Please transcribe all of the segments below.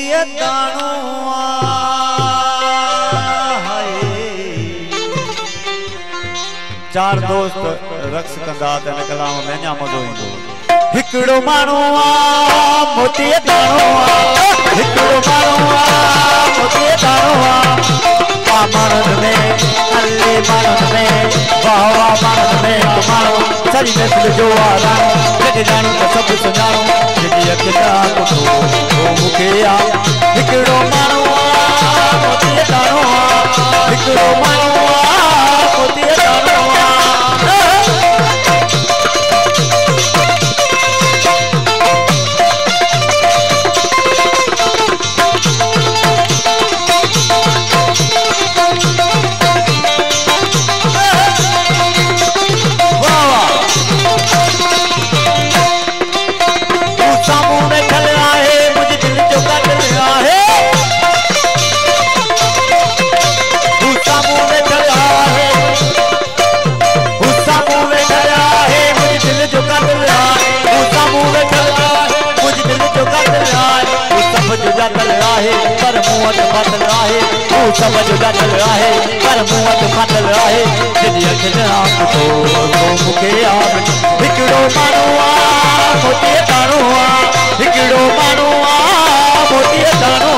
मोतिए दाणो चार दोस्त रक्स कंदा त कलाम में अञा मज़ो ईंदो हिकिड़ो माण्हू मोतिए दाणो हिकिड़ो माण्हू मोतिए दाणो माण्हुनि में अल्ले माण्हुनि में वाह वाह माण्हुनि में हिकु माण्हू सॼी नस्ल जो आराम जॾहिं ॼाणो त सभु सुञाणो जॾहिं अखि न ॿुधो मूंखे हिकिड़ो माण्हू मोतिए दाणो हिकिड़ो माण्हू मोतिए दाणो पर मुंह वटि फाटल आहे तूं समझ ॾाढल आहे पर मुंह वटि फाटल आहे जॾहिं अखि न ॿुधो मूंखे हिकिड़ो माण्हू मोतिए दाणो हिकिड़ो माण्हू मोतिए दाणो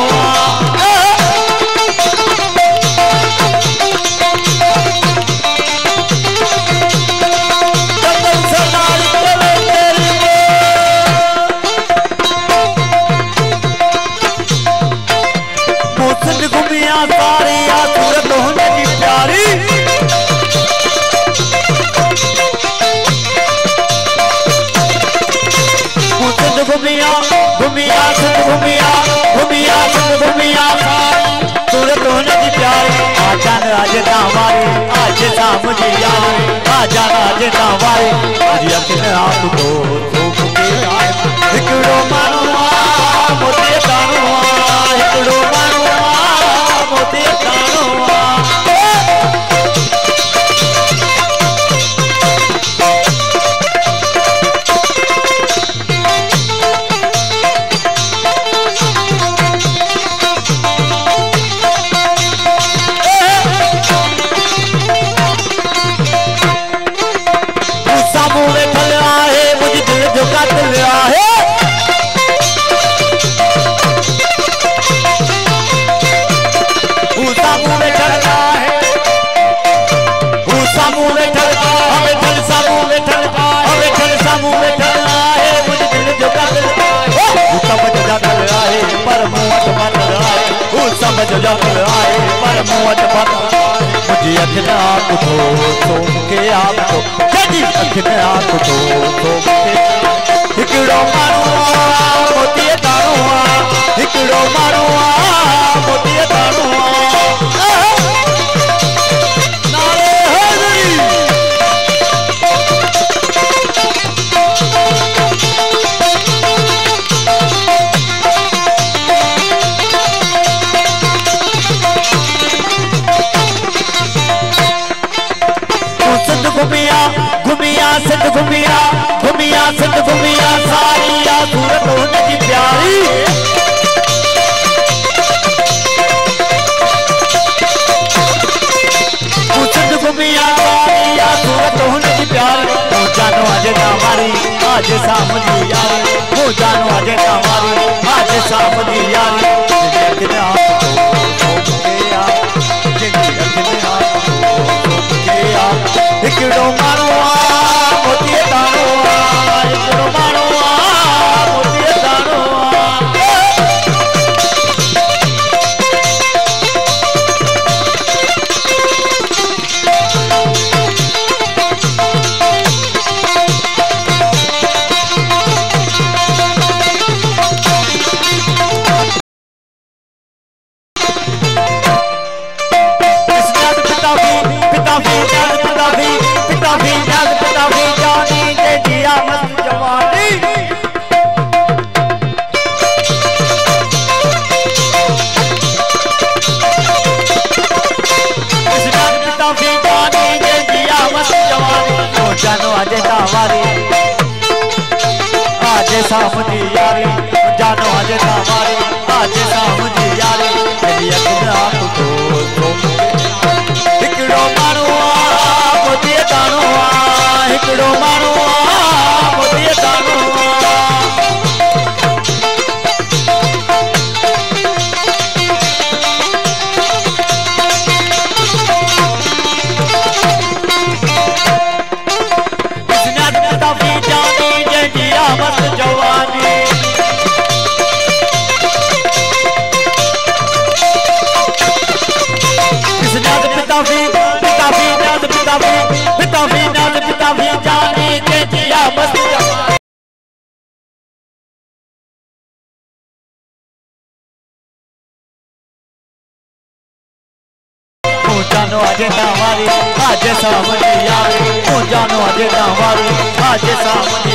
हिकिड़ो माण्हू मोतिए दाणो हिकिड़ो माण्हू मोतिए दाणो मुझे अखि न ॿुधो तो मूंखे अखि न ॿुधो तो हिकिड़ो माण्हू मोतिए दाणो हिकिड़ो माण्हू मोतिए दाणो सिंध घुमिया सारी सूरत हुनजी प्यारी सिंध घुमिया सारी सूरत हुनजी प्यारी वो जानो अजे तारी आज सामने यारी वो जानो अजे तारी आज सामने यारी हिकिड़ो माण्हू मोतिए दाणो हिकिड़ो माण्हू मोतिए दाणो सामने यारी जानो आज तारी आज आज सामने यारे मेरी अख को हिकड़ो मानो मोती दानो हिकड़ो मानो मोती दानो जानो आज हमारी आज सामने यार जानो आज हमारी आज सामने